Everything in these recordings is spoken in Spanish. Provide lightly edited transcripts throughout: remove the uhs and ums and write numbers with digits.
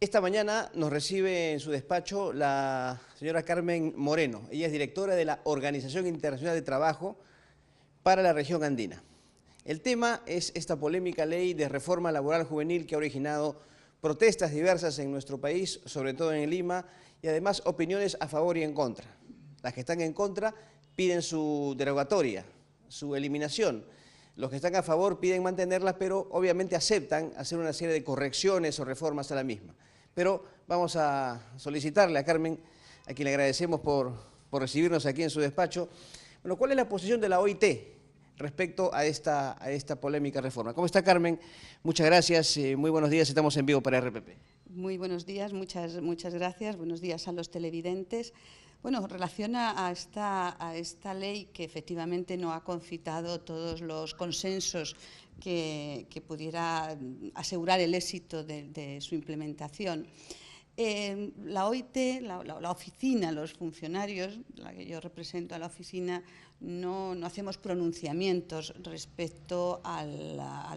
Esta mañana nos recibe en su despacho la señora Carmen Moreno. Ella es directora de la Organización Internacional de Trabajo para la región andina. El tema es esta polémica ley de reforma laboral juvenil que ha originado protestas diversas en nuestro país, sobre todo en Lima, y además opiniones a favor y en contra. Las que están en contra piden su derogatoria, su eliminación. Los que están a favor piden mantenerla, pero obviamente aceptan hacer una serie de correcciones o reformas a la misma. Pero vamos a solicitarle a Carmen, a quien le agradecemos por recibirnos aquí en su despacho, bueno, ¿cuál es la posición de la OIT respecto a esta polémica reforma? ¿Cómo está, Carmen? Muchas gracias, muy buenos días, estamos en vivo para RPP. Muy buenos días, muchas gracias, buenos días a los televidentes. Bueno, en relación a esta ley que efectivamente no ha concitado todos los consensos que pudiera asegurar el éxito de su implementación, la OIT, la oficina, los funcionarios, la que yo represento a la oficina, no hacemos pronunciamientos respecto a la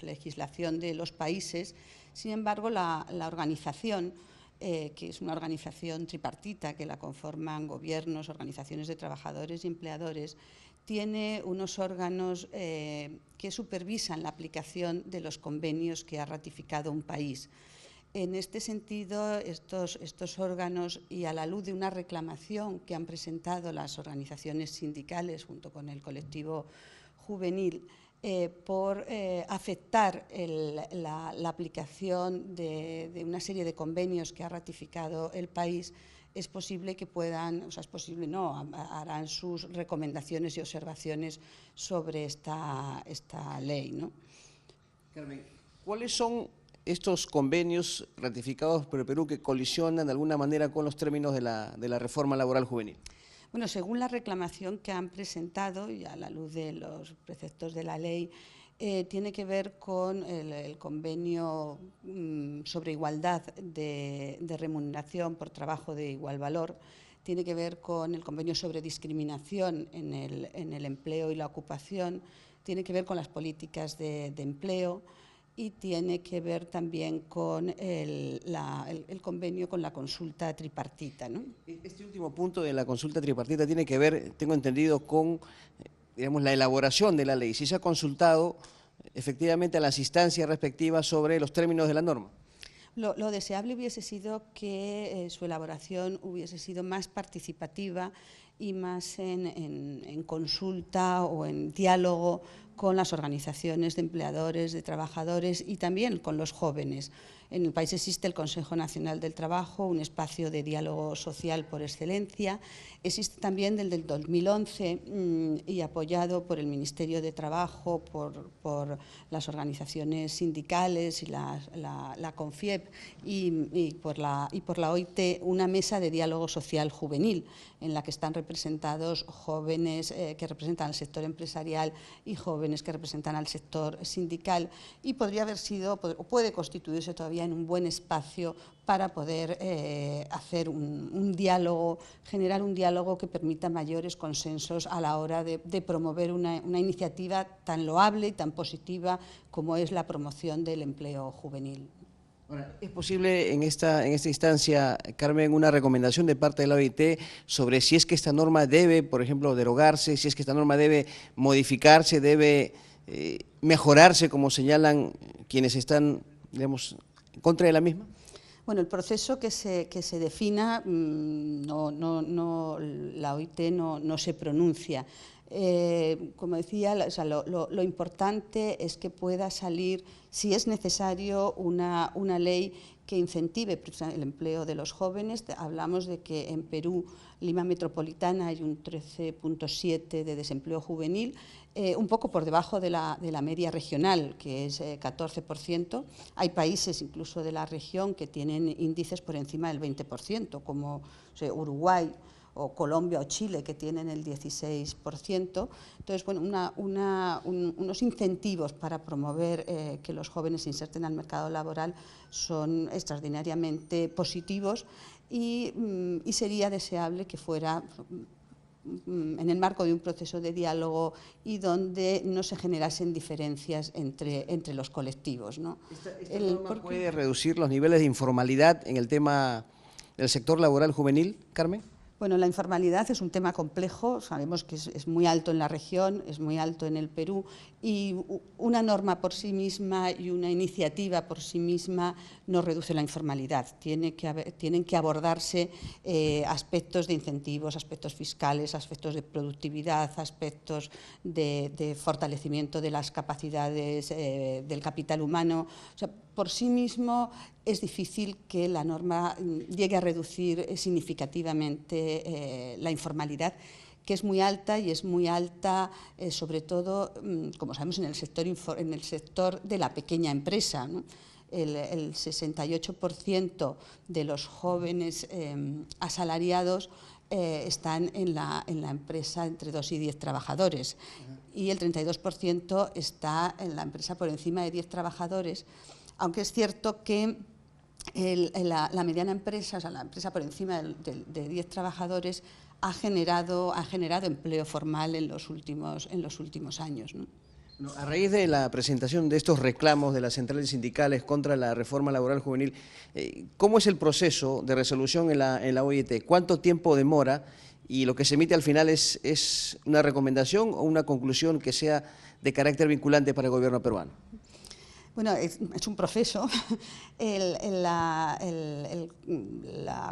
legislación de los países. Sin embargo, la organización, que es una organización tripartita que la conforman gobiernos, organizaciones de trabajadores y empleadores, tiene unos órganos que supervisan la aplicación de los convenios que ha ratificado un país. En este sentido, estos órganos, y a la luz de una reclamación que han presentado las organizaciones sindicales junto con el colectivo juvenil, por afectar la aplicación de una serie de convenios que ha ratificado el país, es posible que puedan, o sea, es posible, no, harán sus recomendaciones y observaciones sobre esta ley, ¿no? Carmen, ¿cuáles son estos convenios ratificados por el Perú que colisionan de alguna manera con los términos de la reforma laboral juvenil? Bueno, según la reclamación que han presentado, y a la luz de los preceptos de la ley, tiene que ver con el convenio sobre igualdad de remuneración por trabajo de igual valor, tiene que ver con el convenio sobre discriminación en el empleo y la ocupación, tiene que ver con las políticas de empleo, y tiene que ver también con el convenio con la consulta tripartita, ¿no? Este último punto de la consulta tripartita tiene que ver, tengo entendido, con digamos, la elaboración de la ley. Si se ha consultado efectivamente a las instancias respectivas sobre los términos de la norma. Lo deseable hubiese sido que su elaboración hubiese sido más participativa y más en consulta o en diálogo con las organizaciones de empleadores, de trabajadores y también con los jóvenes. En el país existe el Consejo Nacional del Trabajo, un espacio de diálogo social por excelencia. Existe también desde el 2011 y apoyado por el Ministerio de Trabajo, por las organizaciones sindicales y la CONFIEP y por la OIT, una mesa de diálogo social juvenil en la que están representados jóvenes que representan al sector empresarial y jóvenes que representan al sector sindical, y podría haber sido, o puede constituirse todavía en un buen espacio para poder hacer un diálogo, generar un diálogo que permita mayores consensos a la hora de promover una iniciativa tan loable y tan positiva como es la promoción del empleo juvenil. Ahora, ¿es posible en esta instancia, Carmen, una recomendación de parte de la OIT sobre si es que esta norma debe, por ejemplo, derogarse, si es que esta norma debe modificarse, debe mejorarse, como señalan quienes están, digamos, en contra de la misma? Bueno, el proceso que se defina, la OIT no se pronuncia. Como decía, o sea, lo importante es que pueda salir, si es necesario, una ley que incentive el empleo de los jóvenes. Hablamos de que en Perú, Lima Metropolitana, hay un 13,7% de desempleo juvenil, un poco por debajo de la media regional, que es 14%. Hay países incluso de la región que tienen índices por encima del 20%, como Uruguay, o Colombia o Chile, que tienen el 16%. Entonces, bueno, unos incentivos para promover que los jóvenes se inserten al mercado laboral son extraordinariamente positivos y sería deseable que fuera en el marco de un proceso de diálogo y donde no se generasen diferencias entre los colectivos, ¿no? ¿Esta norma puede reducir los niveles de informalidad en el tema del sector laboral juvenil, Carmen? Bueno, la informalidad es un tema complejo, sabemos que es muy alto en la región, es muy alto en el Perú, y una norma por sí misma y una iniciativa por sí misma no reduce la informalidad. Tienen que abordarse aspectos de incentivos, aspectos fiscales, aspectos de productividad, aspectos de fortalecimiento de las capacidades del capital humano. O sea, por sí mismo es difícil que la norma llegue a reducir significativamente la informalidad, que es muy alta, y es muy alta sobre todo, como sabemos, en el sector de la pequeña empresa, ¿no? El 68% de los jóvenes asalariados están en la empresa entre 2 y 10 trabajadores, y el 32% está en la empresa por encima de 10 trabajadores, aunque es cierto que la mediana empresa, o sea, la empresa por encima de 10 trabajadores, ha generado empleo formal en los últimos años, ¿no? A raíz de la presentación de estos reclamos de las centrales sindicales contra la reforma laboral juvenil, ¿cómo es el proceso de resolución en la OIT? ¿Cuánto tiempo demora? Y lo que se emite al final ¿es una recomendación o una conclusión que sea de carácter vinculante para el gobierno peruano? Bueno, es un proceso. La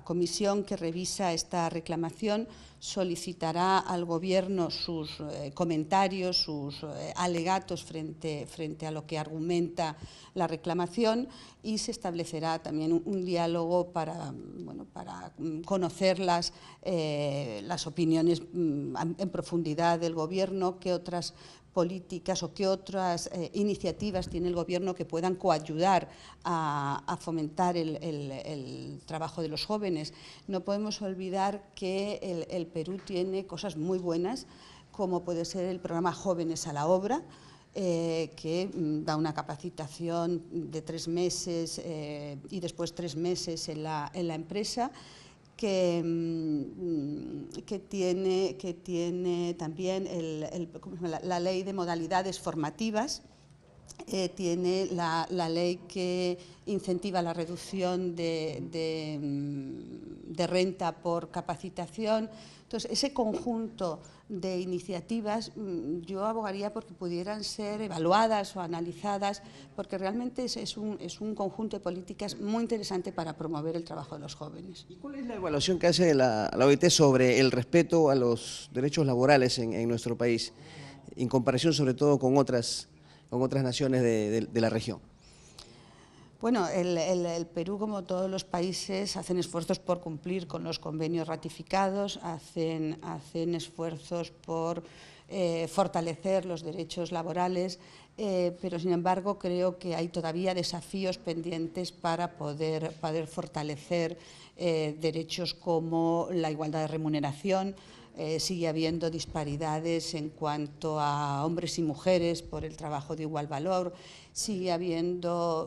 comisión que revisa esta reclamación solicitará al Gobierno sus comentarios, sus alegatos frente a lo que argumenta la reclamación, y se establecerá también un diálogo para conocer las opiniones en profundidad del Gobierno, qué otras políticas o qué otras iniciativas tiene el Gobierno que puedan coayudar a fomentar el trabajo de los jóvenes. No podemos olvidar que el Perú tiene cosas muy buenas, como puede ser el programa Jóvenes a la Obra, que da una capacitación de 3 meses y después 3 meses en la empresa, que tiene también la ley de modalidades formativas, tiene la ley que incentiva la reducción de renta por capacitación. Entonces, ese conjunto de iniciativas yo abogaría porque pudieran ser evaluadas o analizadas, porque realmente es un conjunto de políticas muy interesante para promover el trabajo de los jóvenes. ¿Y cuál es la evaluación que hace la OIT sobre el respeto a los derechos laborales en nuestro país, en comparación sobre todo con otras naciones de la región? Bueno, el Perú, como todos los países, hacen esfuerzos por cumplir con los convenios ratificados, hacen esfuerzos por fortalecer los derechos laborales, pero sin embargo creo que hay todavía desafíos pendientes para poder fortalecer derechos como la igualdad de remuneración. Sigue habiendo disparidades en cuanto a hombres y mujeres por el trabajo de igual valor, sigue habiendo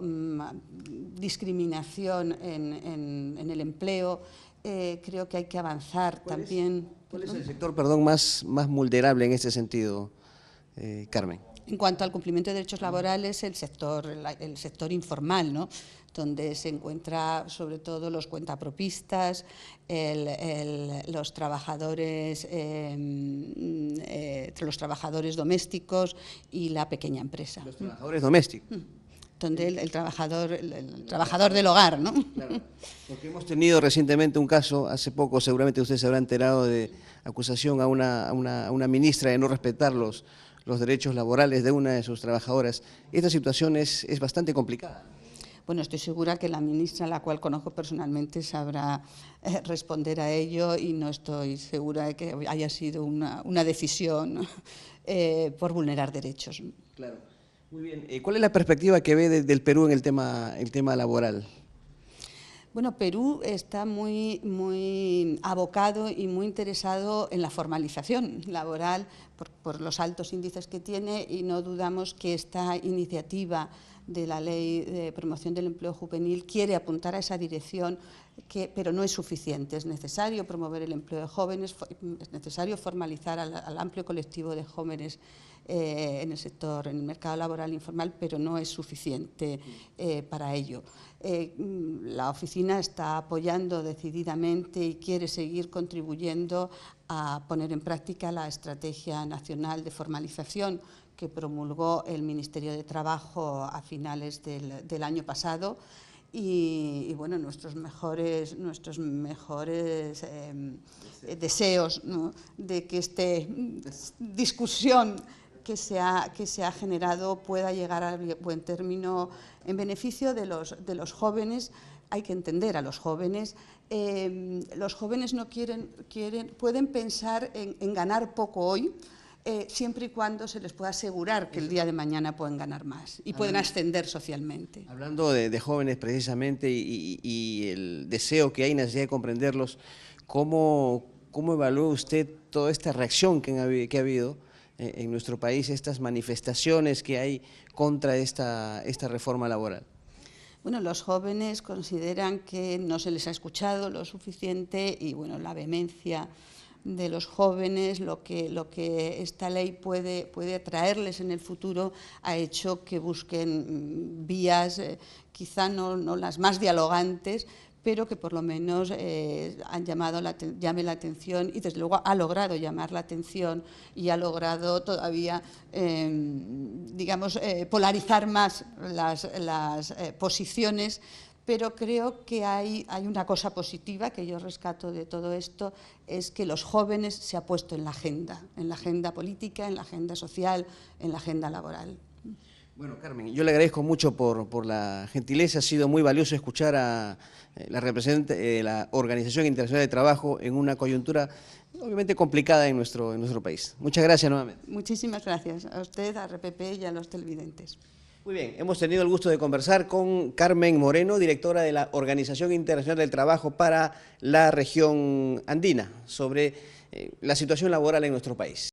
discriminación en el empleo. Creo que hay que avanzar también. ¿Cuál es el sector, perdón, más vulnerable en este sentido, Carmen? En cuanto al cumplimiento de derechos laborales, el sector informal, ¿no?, donde se encuentra sobre todo los cuentapropistas, los trabajadores domésticos y la pequeña empresa. Los trabajadores domésticos. Donde el trabajador del hogar, ¿no? Claro, porque hemos tenido recientemente un caso, hace poco seguramente usted se habrá enterado, de acusación a una ministra de no respetar los derechos laborales de una de sus trabajadoras. Esta situación es bastante complicada. Bueno, estoy segura que la ministra, la cual conozco personalmente, sabrá responder a ello, y no estoy segura de que haya sido una decisión por vulnerar derechos. Claro. Muy bien. ¿Cuál es la perspectiva que ve del Perú en el tema laboral? Bueno, Perú está muy abocado y muy interesado en la formalización laboral por los altos índices que tiene, y no dudamos que esta iniciativa de la Ley de Promoción del Empleo Juvenil quiere apuntar a esa dirección, pero no es suficiente. Es necesario promover el empleo de jóvenes, es necesario formalizar al amplio colectivo de jóvenes en el sector, en el mercado laboral informal, pero no es suficiente para ello. La oficina está apoyando decididamente y quiere seguir contribuyendo a poner en práctica la Estrategia Nacional de Formalización que promulgó el Ministerio de Trabajo a finales del año pasado. Y bueno, nuestros mejores deseos, ¿no?, de que esta discusión que se ha generado pueda llegar a buen término en beneficio de los jóvenes. Hay que entender a los jóvenes. Los jóvenes no pueden pensar en ganar poco hoy, siempre y cuando se les pueda asegurar que el día de mañana pueden ganar más y pueden ascender socialmente. Hablando de jóvenes precisamente y el deseo que hay, necesidad de comprenderlos, ¿cómo evalúa usted toda esta reacción que ha habido en nuestro país, estas manifestaciones que hay contra esta reforma laboral? Bueno, los jóvenes consideran que no se les ha escuchado lo suficiente y bueno, la vehemencia de los jóvenes, lo que esta ley puede traerles en el futuro, ha hecho que busquen vías, quizá no las más dialogantes, pero que por lo menos llame la atención y desde luego ha logrado llamar la atención y ha logrado todavía, digamos, polarizar más las posiciones. Pero creo que hay una cosa positiva que yo rescato de todo esto, es que los jóvenes se ha puesto en la agenda política, en la agenda social, en la agenda laboral. Bueno, Carmen, yo le agradezco mucho por la gentileza. Ha sido muy valioso escuchar a la representante de la Organización Internacional de Trabajo en una coyuntura obviamente complicada en nuestro país. Muchas gracias nuevamente. Muchísimas gracias a usted, a RPP y a los televidentes. Muy bien, hemos tenido el gusto de conversar con Carmen Moreno, directora de la Organización Internacional del Trabajo para la región andina, sobre la situación laboral en nuestro país.